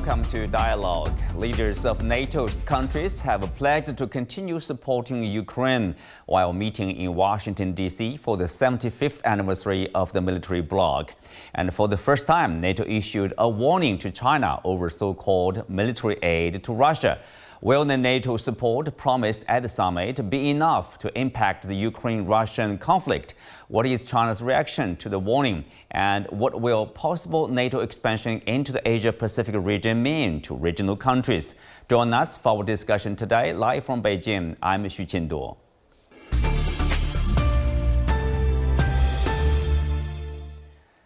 Welcome to Dialogue. Leaders of NATO's countries have pledged to continue supporting Ukraine while meeting in Washington, D.C. for the 75th anniversary of the military bloc. And for the first time, NATO issued a warning to China over so-called military aid to Russia. Will the NATO support promised at the summit be enough to impact the Ukraine-Russian conflict? What is China's reaction to the warning? And what will possible NATO expansion into the Asia-Pacific region mean to regional countries? Join us for our discussion today. Live from Beijing, I'm Xu Qinduo.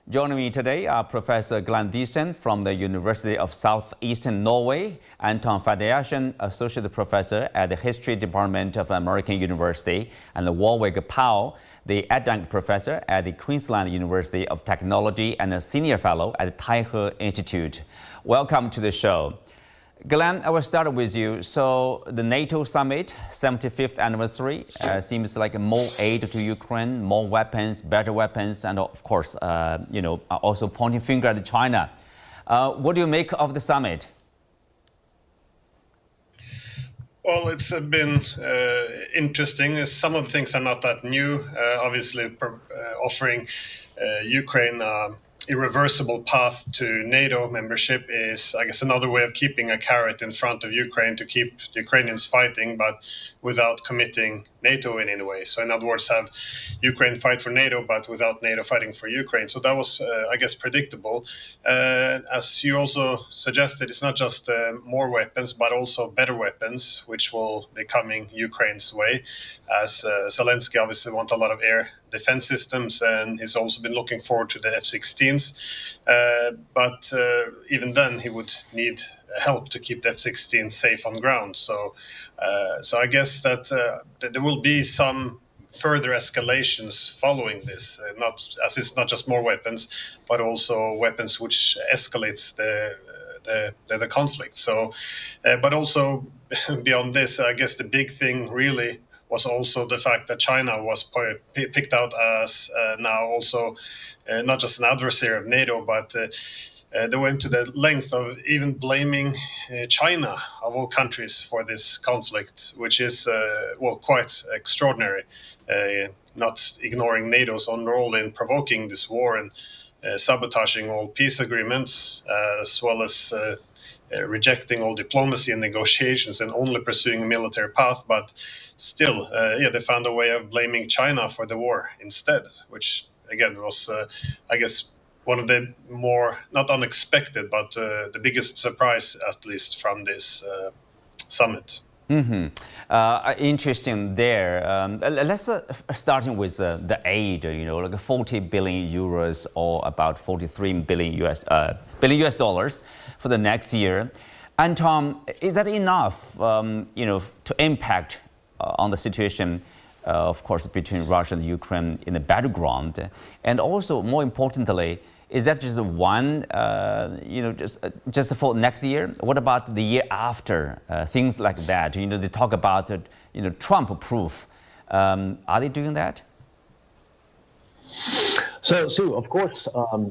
Joining me today are Professor Glenn Diesen from the University of South-Eastern Norway, Anton Fedyashin, Associate Professor at the History Department of American University, and Warwick Powell, the Adjunct Professor at the Queensland University of Technology and a Senior Fellow at the Taihe Institute. Welcome to the show. Glenn, I will start with you. So the NATO Summit, 75th anniversary, seems like more aid to Ukraine, more weapons, better weapons, and of course, also pointing finger at China. What do you make of the summit? Well, it's been interesting. Some of the things are not that new. Obviously, offering Ukraine irreversible path to NATO membership is, I guess, another way of keeping a carrot in front of Ukraine to keep the Ukrainians fighting, but without committing NATO in any way. So in other words, have Ukraine fight for NATO, but without NATO fighting for Ukraine. So that was, I guess, predictable. As you also suggested, it's not just more weapons, but also better weapons, which will be coming Ukraine's way, as Zelensky obviously wants a lot of air defense systems, and he's also been looking forward to the F-16s. But even then, he would need help to keep the F-16 safe on ground. So I guess that there will be some further escalations following this. It's not just more weapons, but also weapons which escalates the conflict. So, but also beyond this, I guess the big thing really was also the fact that China was picked out as now also not just an adversary of NATO, but they went to the length of even blaming China, of all countries, for this conflict, which is, quite extraordinary, not ignoring NATO's own role in provoking this war and sabotaging all peace agreements, as well as rejecting all diplomacy and negotiations and only pursuing a military path. But still, they found a way of blaming China for the war instead, which, again, was, I guess, one of the more, not unexpected, but the biggest surprise, at least, from this summit. Interesting there. Let's starting with the aid, like 40 billion euros or about 43 billion US dollars for the next year. And Tom, is that enough, to impact on the situation, of course, between Russia and Ukraine in the battleground? And also, more importantly, is that just one, just for next year? What about the year after? Things like that. They talk about, Trump proof. Are they doing that? So, Sue, of course,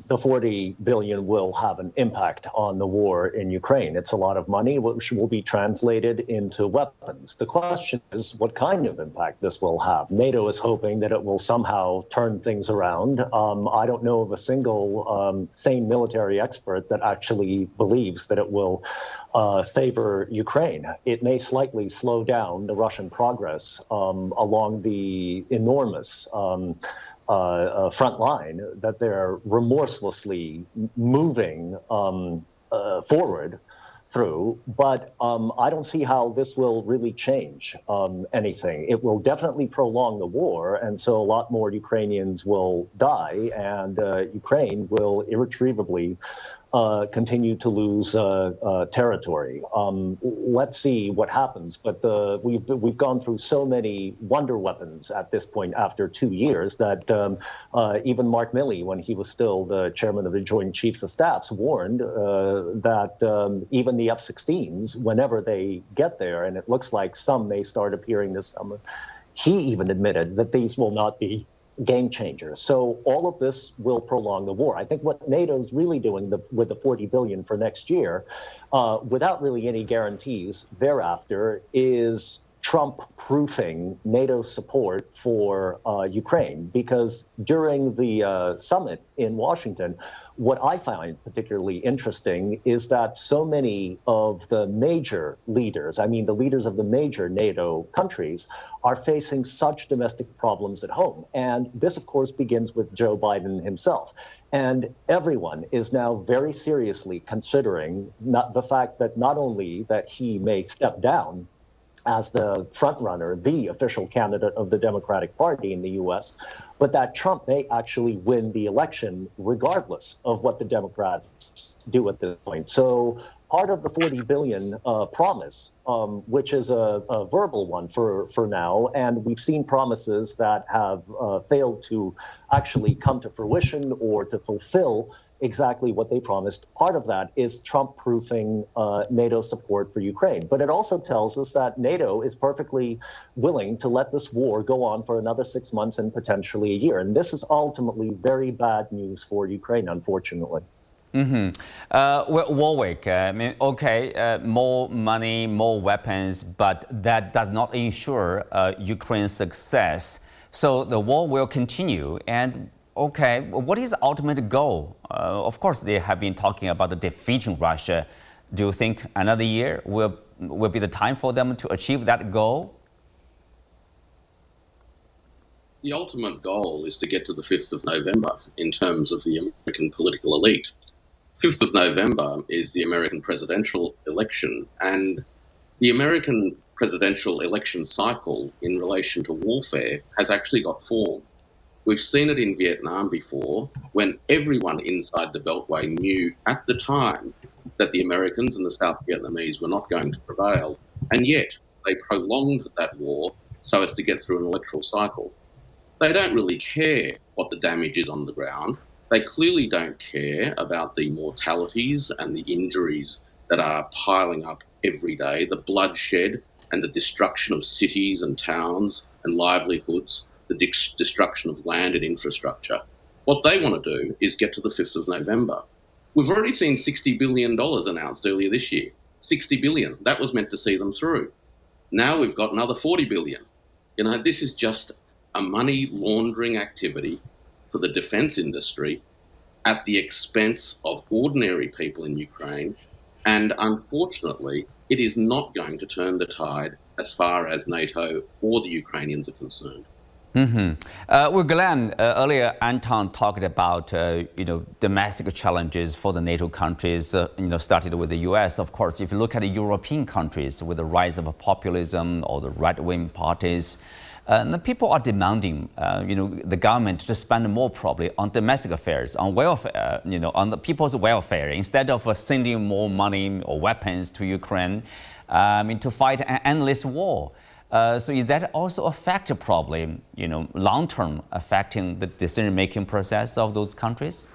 the 40 billion will have an impact on the war in Ukraine. It's a lot of money, which will be translated into weapons. The question is what kind of impact this will have. NATO is hoping that it will somehow turn things around. I don't know of a single sane military expert that actually believes that it will favor Ukraine. It may slightly slow down the Russian progress along the enormous front line that they're remorselessly moving forward through, but I don't see how this will really change anything. It will definitely prolong the war, and so a lot more Ukrainians will die, and Ukraine will irretrievably continue to lose territory. Let's see what happens. But we've gone through so many wonder weapons at this point after 2 years that even Mark Milley, when he was still the chairman of the Joint Chiefs of Staffs, warned that even the F-16s, whenever they get there, and it looks like some may start appearing this summer, he even admitted that these will not be game changer. So all of this will prolong the war. I think what NATO's really doing with the 40 billion for next year, without really any guarantees thereafter, is Trump-proofing NATO support for Ukraine. Because during the summit in Washington, what I find particularly interesting is that so many of the major leaders, I mean the leaders of the major NATO countries, are facing such domestic problems at home. And this, of course, begins with Joe Biden himself. And everyone is now very seriously considering the fact that not only that he may step down as the frontrunner, the official candidate of the Democratic Party in the U.S., but that Trump may actually win the election regardless of what the Democrats do at this point. So part of the 40 billion promise, which is a verbal one for now, and we've seen promises that have failed to actually come to fruition or to fulfill exactly what they promised. Part of that is Trump-proofing NATO support for Ukraine. But it also tells us that NATO is perfectly willing to let this war go on for another 6 months and potentially a year. And this is ultimately very bad news for Ukraine, unfortunately. Well, Warwick, I mean, okay, more money, more weapons, but that does not ensure Ukraine's success. So the war will continue. And okay, what is the ultimate goal? Of course, they have been talking about defeating Russia. Do you think another year will be the time for them to achieve that goal? The ultimate goal is to get to the 5th of November in terms of the American political elite. 5th of November is the American presidential election, and the American presidential election cycle in relation to warfare has actually got form. We've seen it in Vietnam before, when everyone inside the Beltway knew at the time that the Americans and the South Vietnamese were not going to prevail, and yet they prolonged that war so as to get through an electoral cycle. They don't really care what the damage is on the ground. They clearly don't care about the mortalities and the injuries that are piling up every day, the bloodshed and the destruction of cities and towns and livelihoods, the destruction of land and infrastructure. What they want to do is get to the 5th of November. We've already seen $60 billion announced earlier this year. $60 billion. That was meant to see them through. Now we've got another $40 billion. You know, this is just a money laundering activity for the defense industry at the expense of ordinary people in Ukraine. And unfortunately, it is not going to turn the tide as far as NATO or the Ukrainians are concerned. Well, Glenn, earlier Anton talked about domestic challenges for the NATO countries. Started with the U.S. Of course, if you look at the European countries with the rise of populism or the right-wing parties, the people are demanding, the government to spend more probably on domestic affairs, on welfare, on the people's welfare, instead of sending more money or weapons to Ukraine, to fight an endless war. So is that also a factor probably, long-term affecting the decision-making process of those countries?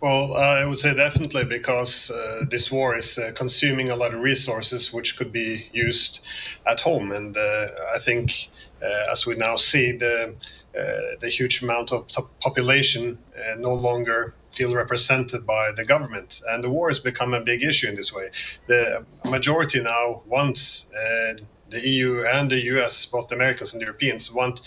Well, I would say definitely, because this war is consuming a lot of resources which could be used at home. And I think as we now see, the huge amount of population no longer feel represented by the government. And the war has become a big issue in this way. The majority now wants the EU and the US, both the Americans and the Europeans, want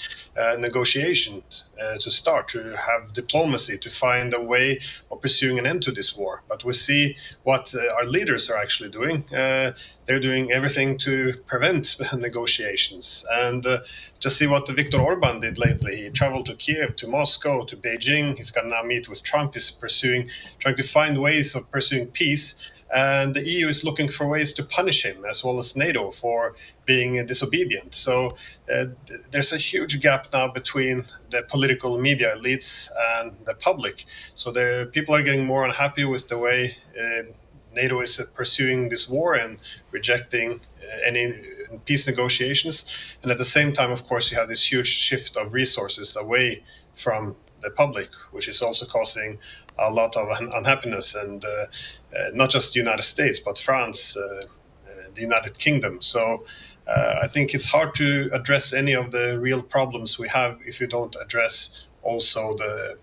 negotiations to start, to have diplomacy, to find a way of pursuing an end to this war. But we see what our leaders are actually doing. They're doing everything to prevent negotiations. And just see what Viktor Orban did lately. He traveled to Kiev, to Moscow, to Beijing. He's going to now meet with Trump. He's trying to find ways of pursuing peace. And the EU is looking for ways to punish him, as well as NATO, for being disobedient. So there's a huge gap now between the political media elites and the public. So people are getting more unhappy with the way NATO is pursuing this war and rejecting any peace negotiations. And at the same time, of course, you have this huge shift of resources away from the public, which is also causing a lot of unhappiness, and not just the United States, but France, the United Kingdom. So I think it's hard to address any of the real problems we have if you don't address also the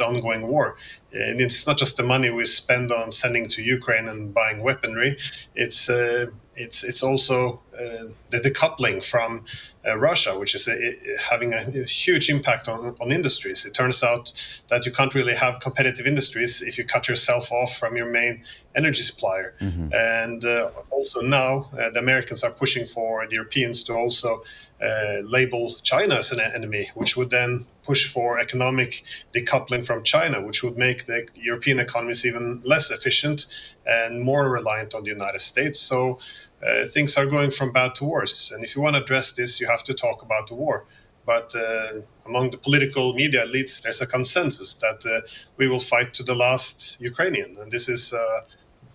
ongoing war. And it's not just the money we spend on sending to Ukraine and buying weaponry. It's also the decoupling from Russia, which is having a huge impact on industries. It turns out that you can't really have competitive industries if you cut yourself off from your main energy supplier. Mm-hmm. And also now the Americans are pushing for the Europeans to also label China as an enemy, which would then push for economic decoupling from China, which would make the European economies even less efficient and more reliant on the United States. So things are going from bad to worse. And if you want to address this, you have to talk about the war. But among the political media elites, there's a consensus that we will fight to the last Ukrainian. And this is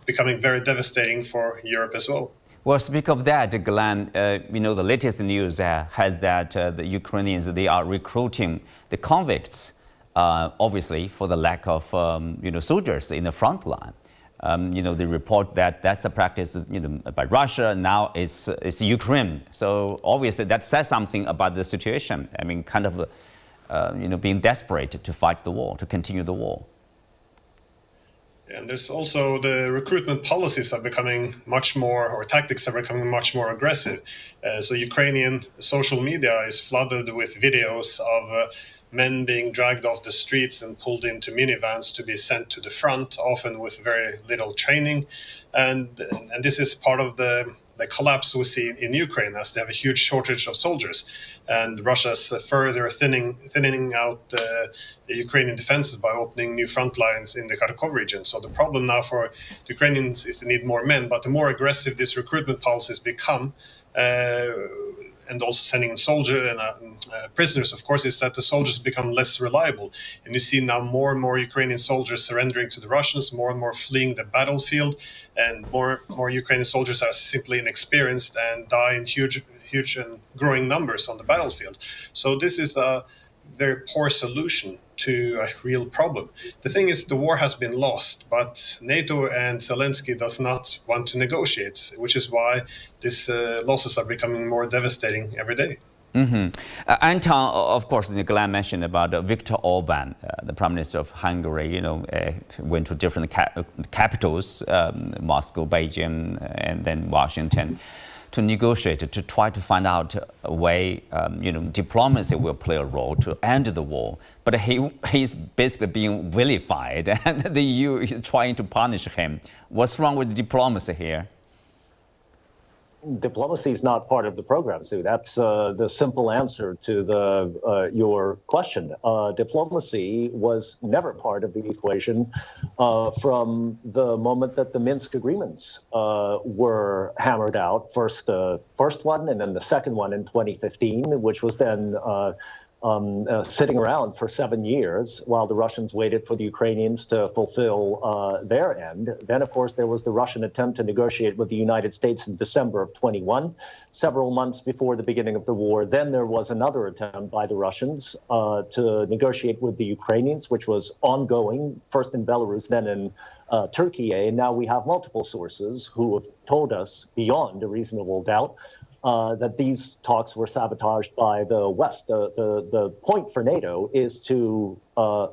becoming very devastating for Europe as well. Well, speak of that, Glenn, the latest news has that the Ukrainians, they are recruiting the convicts, obviously, for the lack of, soldiers in the front line. They report that that's a practice, by Russia. Now it's Ukraine. So obviously that says something about the situation. I mean, kind of, being desperate to fight the war, to continue the war. And there's also the recruitment policies are becoming much more, or tactics are becoming much more aggressive. So Ukrainian social media is flooded with videos of men being dragged off the streets and pulled into minivans to be sent to the front, often with very little training. And this is part of the collapse we see in Ukraine, as they have a huge shortage of soldiers. And Russia's further thinning out the Ukrainian defenses by opening new front lines in the Kharkov region. So the problem now for the Ukrainians is to need more men, but the more aggressive these recruitment policies become, and also sending in soldiers and prisoners, of course, is that the soldiers become less reliable. And you see now more and more Ukrainian soldiers surrendering to the Russians, more and more fleeing the battlefield, and more Ukrainian soldiers are simply inexperienced and die in huge and growing numbers on the battlefield. So this is a very poor solution to a real problem. The thing is, the war has been lost, but NATO and Zelensky does not want to negotiate, which is why these losses are becoming more devastating every day. Mm-hmm. Anton, of course, Glenn mentioned about Viktor Orban, the Prime Minister of Hungary, went to different capitals, Moscow, Beijing, and then Washington, to negotiate, to try to find out a way, diplomacy will play a role to end the war. But he's basically being vilified, and the EU is trying to punish him. What's wrong with diplomacy here? Diplomacy is not part of the program, Sue. That's the simple answer to your question. Diplomacy was never part of the equation from the moment that the Minsk agreements were hammered out. First the first one, and then the second one in 2015, which was then sitting around for 7 years while the Russians waited for the Ukrainians to fulfill their end. Then, of course, there was the Russian attempt to negotiate with the United States in December of 21, several months before the beginning of the war. Then there was another attempt by the Russians to negotiate with the Ukrainians, which was ongoing, first in Belarus, then in Turkey. And now we have multiple sources who have told us beyond a reasonable doubt that these talks were sabotaged by the West. The point for NATO is to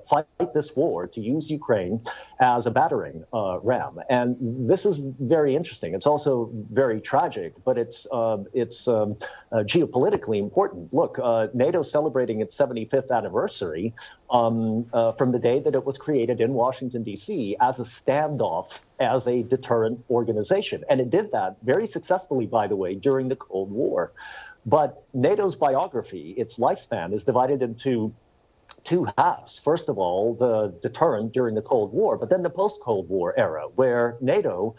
fight this war, to use Ukraine as a battering ram. And this is very interesting. It's also very tragic, but it's geopolitically important. Look, NATO celebrating its 75th anniversary from the day that it was created in Washington, D.C. as a standoff, as a deterrent organization. And it did that very successfully, by the way, during the Cold War. But NATO's biography, its lifespan, is divided into two halves. First of all, the deterrent during the Cold War, but then the post-Cold War era, where NATO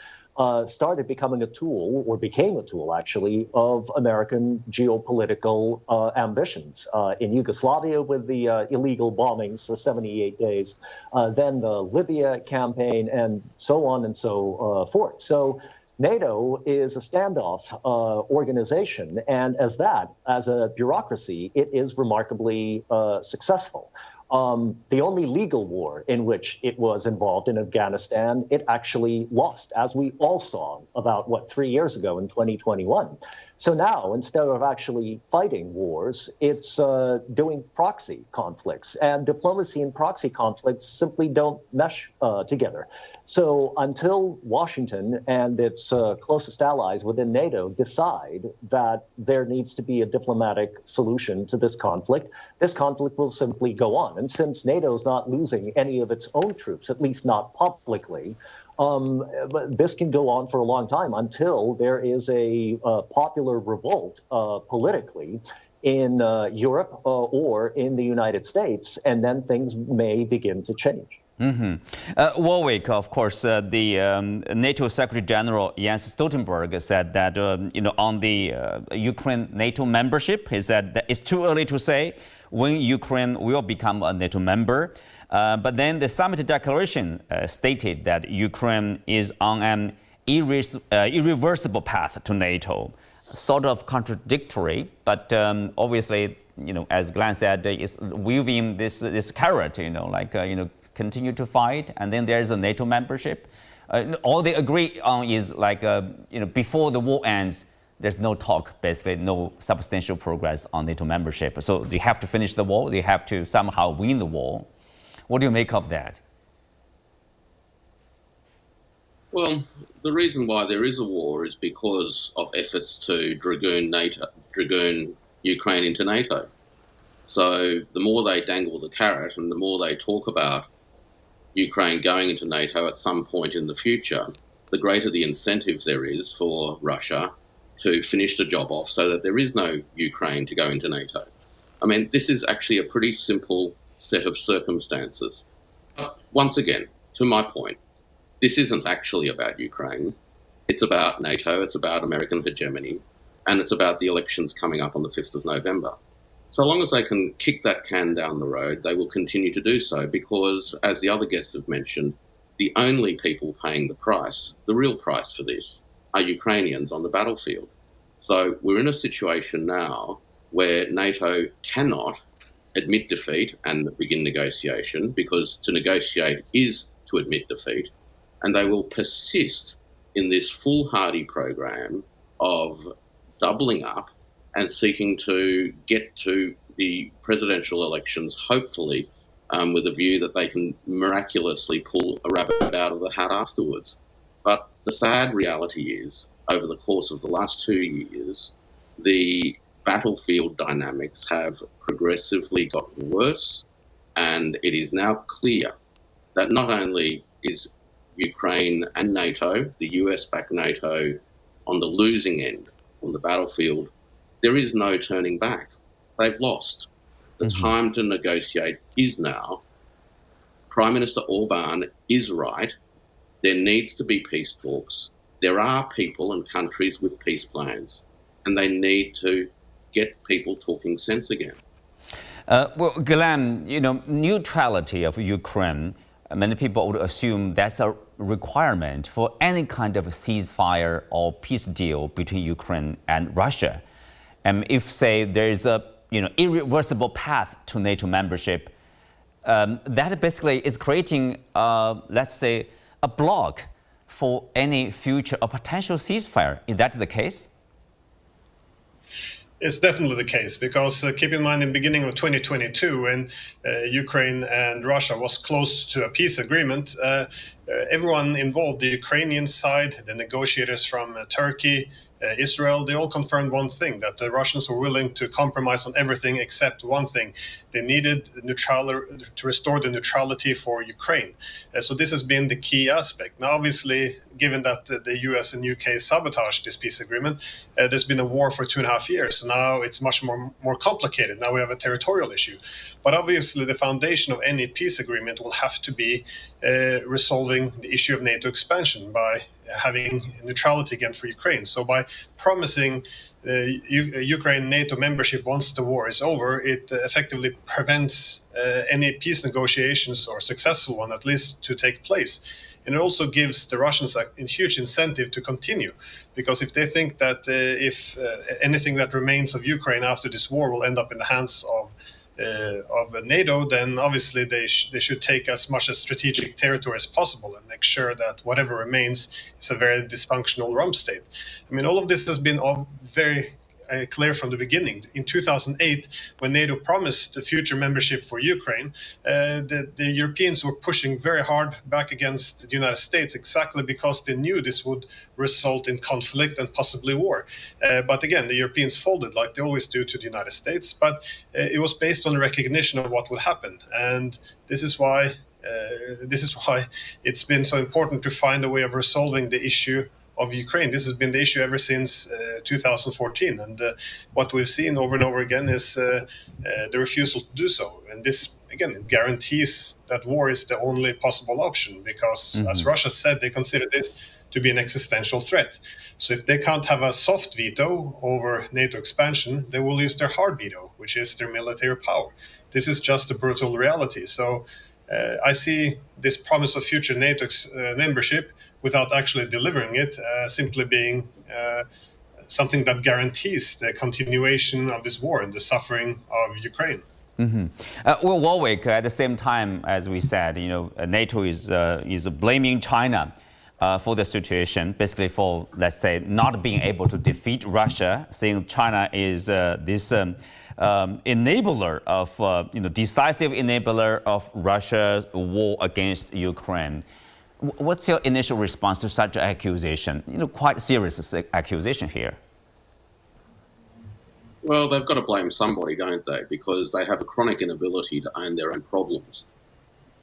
started becoming a tool, or became a tool, actually, of American geopolitical ambitions. In Yugoslavia with the illegal bombings for 78 days, then the Libya campaign, and so on and so forth. So NATO is a standoff organization, and as a bureaucracy, it is remarkably successful. The only legal war in which it was involved in Afghanistan, it actually lost, as we all saw about, 3 years ago in 2021. So now, instead of actually fighting wars, it's doing proxy conflicts. And diplomacy and proxy conflicts simply don't mesh together. So until Washington and its closest allies within NATO decide that there needs to be a diplomatic solution to this conflict will simply go on. And since NATO is not losing any of its own troops, at least not publicly, but this can go on for a long time until there is a popular revolt politically in Europe or in the United States, and then things may begin to change. Warwick, of course, the NATO Secretary General Jens Stoltenberg said that on the Ukraine NATO membership, he said that it's too early to say when Ukraine will become a NATO member. But then the summit declaration stated that Ukraine is on an irreversible path to NATO. Sort of contradictory, but obviously, as Glenn said, it's wielding this carrot, continue to fight, and then there's a NATO membership. All they agree on is before the war ends, there's no talk, basically no substantial progress on NATO membership. So they have to finish the war, they have to somehow win the war. What do you make of that? Well, the reason why there is a war is because of efforts to dragoon Ukraine into NATO. So the more they dangle the carrot and the more they talk about Ukraine going into NATO at some point in the future, the greater the incentive there is for Russia to finish the job off so that there is no Ukraine to go into NATO. I mean, this is actually a pretty simple set of circumstances. But once again, to my point, this isn't actually about Ukraine. It's about NATO, it's about American hegemony, and it's about the elections coming up on the 5th of November. So long as they can kick that can down the road, they will continue to do so because, as the other guests have mentioned, the only people paying the price, the real price for this, are Ukrainians on the battlefield. So we're in a situation now where NATO cannot admit defeat and begin negotiation, because to negotiate is to admit defeat, and they will persist in this foolhardy program of doubling up and seeking to get to the presidential elections, hopefully with a view that they can miraculously pull a rabbit out of the hat afterwards. But the sad reality is, over the course of the last 2 years, the battlefield dynamics have progressively gotten worse, and it is now clear that not only is Ukraine and NATO, the US-backed NATO, on the losing end on the battlefield, there is no turning back. They've lost. The time to negotiate is now. Prime Minister Orban is right. There needs to be peace talks. There are people and countries with peace plans, and they need to get people talking sense again. Well, Glenn, neutrality of Ukraine, many people would assume that's a requirement for any kind of a ceasefire or peace deal between Ukraine and Russia. And if, say, there is a irreversible path to NATO membership, that basically is creating, let's say, a block for any future or potential ceasefire. Is that the case? It's definitely the case, because keep in mind, in the beginning of 2022, when Ukraine and Russia was close to a peace agreement, everyone involved, the Ukrainian side, the negotiators from Turkey, Israel, they all confirmed one thing, that the Russians were willing to compromise on everything except one thing. They needed to restore the neutrality for Ukraine. So this has been the key aspect. Now, obviously, given that the US and UK sabotaged this peace agreement, there's been a war for 2.5 years. So now it's much more complicated. Now we have a territorial issue. But obviously, the foundation of any peace agreement will have to be resolving the issue of NATO expansion by having neutrality again for Ukraine. So by promising Ukraine NATO membership once the war is over, it effectively prevents any peace negotiations, or successful one at least, to take place. And it also gives the Russians a huge incentive to continue, because if they think that if anything that remains of Ukraine after this war will end up in the hands of NATO, then obviously they should take as much as strategic territory as possible and make sure that whatever remains is a very dysfunctional rump state. I mean, all of this has been very clear from the beginning. In 2008, when NATO promised the future membership for Ukraine, the Europeans were pushing very hard back against the United States exactly because they knew this would result in conflict and possibly war. But again, the Europeans folded like they always do to the United States, but it was based on the recognition of what would happen. And this is why it's been so important to find a way of resolving the issue of Ukraine. This has been the issue ever since 2014, and what we've seen over and over again is the refusal to do so. And this, again, it guarantees that war is the only possible option because, as Russia said, they consider this to be an existential threat. So if they can't have a soft veto over NATO expansion, they will use their hard veto, which is their military power. This is just a brutal reality. So I see this promise of future NATO membership without actually delivering it, simply being something that guarantees the continuation of this war and the suffering of Ukraine. Well, Warwick, at the same time, as we said, NATO is blaming China for the situation, basically for, let's say, not being able to defeat Russia, saying China is this enabler of, decisive enabler of Russia's war against Ukraine. What's your initial response to such an accusation? Quite serious accusation here. Well, they've got to blame somebody, don't they? Because they have a chronic inability to own their own problems.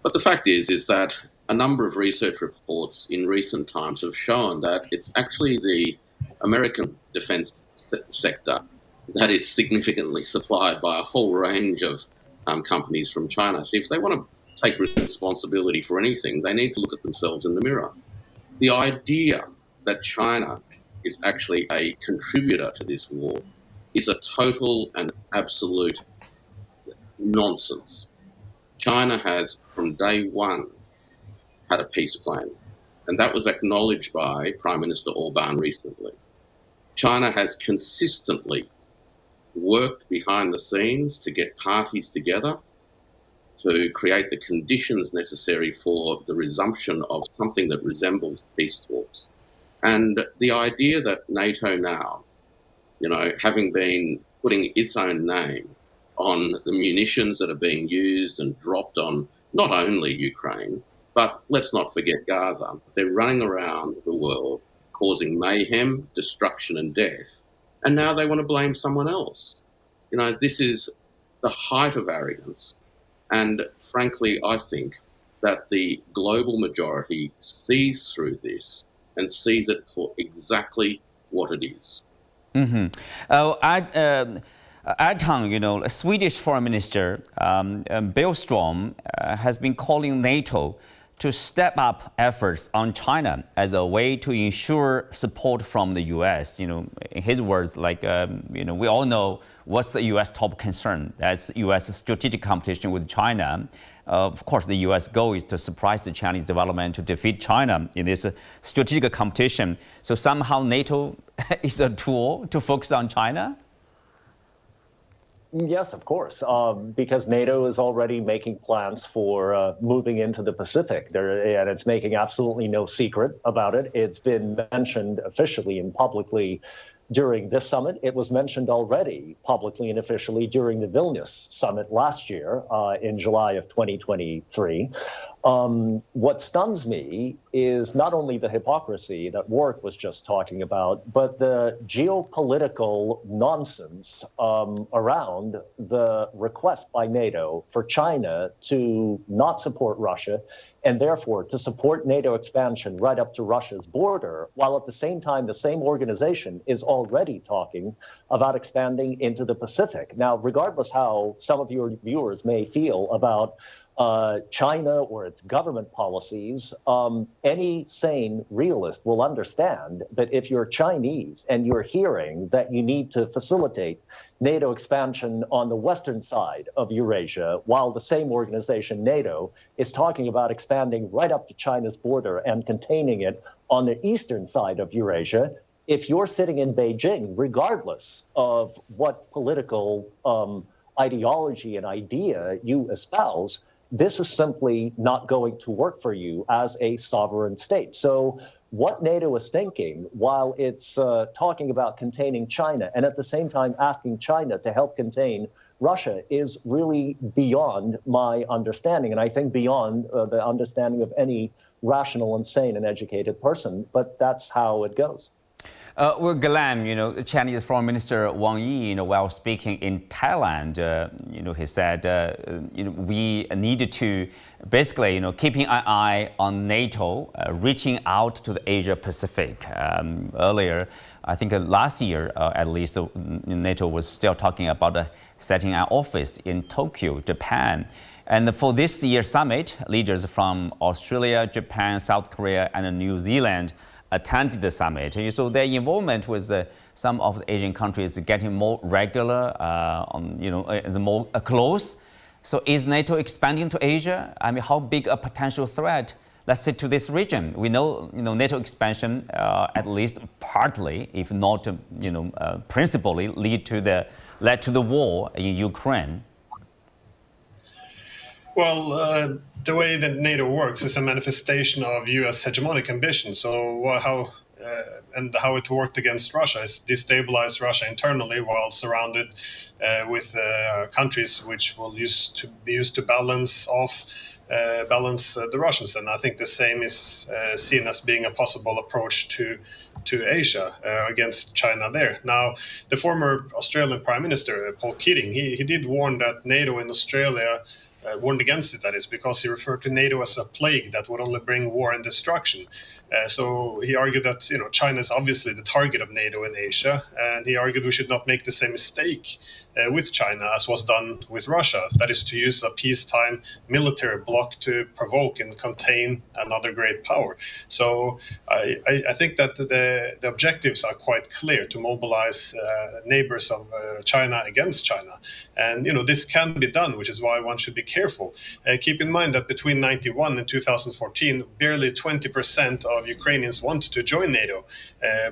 But the fact is that a number of research reports in recent times have shown that it's actually the American defense sector that is significantly supplied by a whole range of companies from China. So if they want to take responsibility for anything, they need to look at themselves in the mirror. The idea that China is actually a contributor to this war is a total and absolute nonsense. China has, from day one, had a peace plan, and that was acknowledged by Prime Minister Orban recently. China has consistently worked behind the scenes to get parties together to create the conditions necessary for the resumption of something that resembles peace talks. And the idea that NATO now, having been putting its own name on the munitions that are being used and dropped on not only Ukraine, but let's not forget Gaza. They're running around the world causing mayhem, destruction and death. And now they want to blame someone else. This is the height of arrogance. And frankly, I think that the global majority sees through this and sees it for exactly what it is. Anton, Swedish Foreign Minister Billström has been calling NATO to step up efforts on China as a way to ensure support from the U.S. In his words, we all know what's the U.S. top concern. That's U.S. strategic competition with China. Of course, the U.S. goal is to surprise the Chinese development to defeat China in this strategic competition. So somehow NATO is a tool to focus on China? Yes, of course, because NATO is already making plans for moving into the Pacific, and it's making absolutely no secret about it. It's been mentioned officially and publicly during this summit. It was mentioned already publicly and officially during the Vilnius summit last year in July of 2023. What stuns me is not only the hypocrisy that Warwick was just talking about, but the geopolitical nonsense around the request by NATO for China to not support Russia and therefore to support NATO expansion right up to Russia's border, while at the same time the same organization is already talking about expanding into the Pacific. Now, regardless how some of your viewers may feel about China or its government policies, any sane realist will understand that if you're Chinese and you're hearing that you need to facilitate NATO expansion on the western side of Eurasia, while the same organization, NATO, is talking about expanding right up to China's border and containing it on the eastern side of Eurasia, if you're sitting in Beijing, regardless of what political ideology and idea you espouse, this is simply not going to work for you as a sovereign state. So what NATO is thinking, while it's talking about containing China and at the same time asking China to help contain Russia, is really beyond my understanding, and I think beyond the understanding of any rational and sane and educated person, but that's how it goes. Well, Glenn, Chinese Foreign Minister Wang Yi, while speaking in Thailand, he said, we needed to basically, keeping an eye on NATO, reaching out to the Asia Pacific. Earlier, I think last year, at least, NATO was still talking about setting an office in Tokyo, Japan. And for this year's summit, leaders from Australia, Japan, South Korea, and New Zealand attended the summit. So their involvement with some of the Asian countries getting more regular, more close. So is NATO expanding to Asia? I mean, how big a potential threat, let's say, to this region? We know, NATO expansion, at least partly, if not, principally, led to the war in Ukraine. Well, the way that NATO works is a manifestation of U.S. hegemonic ambition. So how it worked against Russia is destabilize Russia internally while surrounded with countries which will be used to balance the Russians. And I think the same is seen as being a possible approach to Asia against China there. Now, the former Australian Prime Minister, Paul Keating, he did warn that NATO in Australia warned against it, that is, because he referred to NATO as a plague that would only bring war and destruction. So he argued that China is obviously the target of NATO in Asia, and he argued we should not make the same mistake with China as was done with Russia, that is to use a peacetime military bloc to provoke and contain another great power. So I think that the objectives are quite clear: to mobilize neighbors of China against China. And this can be done, which is why one should be careful. Keep in mind that between 1991 and 2014, barely 20% of Ukrainians wanted to join NATO,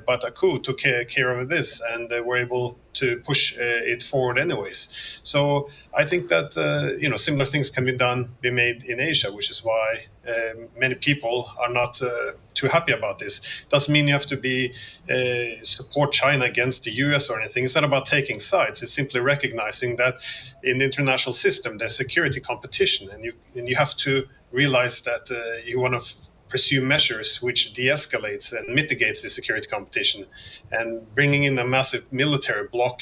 but a coup took care of this, and they were able to push it forward anyways. So I think that similar things can be made in Asia, which is why many people are not too happy about this. Doesn't mean you have to support China against the US or anything. It's not about taking sides. It's simply recognizing that in the international system there's security competition, and you have to realize that you want to pursue measures which de-escalates and mitigates the security competition, and bringing in a massive military bloc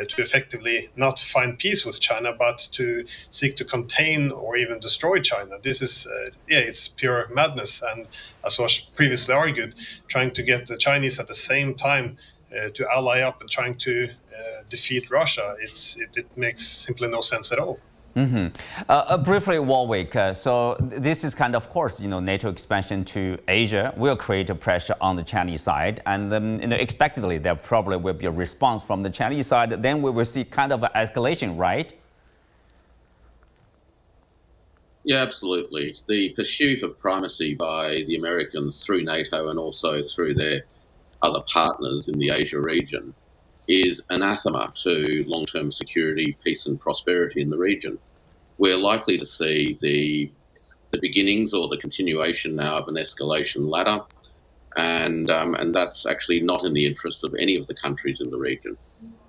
to effectively not find peace with China, but to seek to contain or even destroy China. This is, it's pure madness. And as was previously argued, trying to get the Chinese at the same time to ally up and trying to defeat Russia, it makes simply no sense at all. Briefly, Warwick, so this is kind of course, NATO expansion to Asia will create a pressure on the Chinese side, and expectedly there probably will be a response from the Chinese side. Then we will see kind of an escalation, right? Yeah, absolutely. The pursuit of primacy by the Americans through NATO and also through their other partners in the Asia region is anathema to long-term security, peace and prosperity in the region. We're likely to see the beginnings or the continuation now of an escalation ladder, and that's actually not in the interest of any of the countries in the region.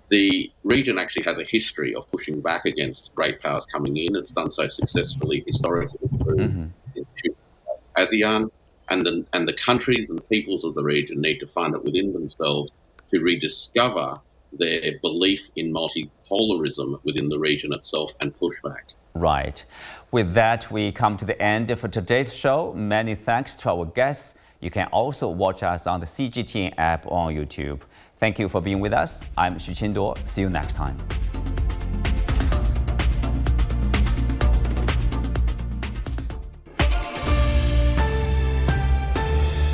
The region actually has a history of pushing back against great powers coming in. It's done so successfully historically through institutions like ASEAN, and the countries and peoples of the region need to find it within themselves to rediscover their belief in multipolarism within the region itself and push back. Right. With that, we come to the end for today's show. Many thanks to our guests. You can also watch us on the CGTN app on YouTube. Thank you for being with us. I'm Xu Qinduo. See you next time.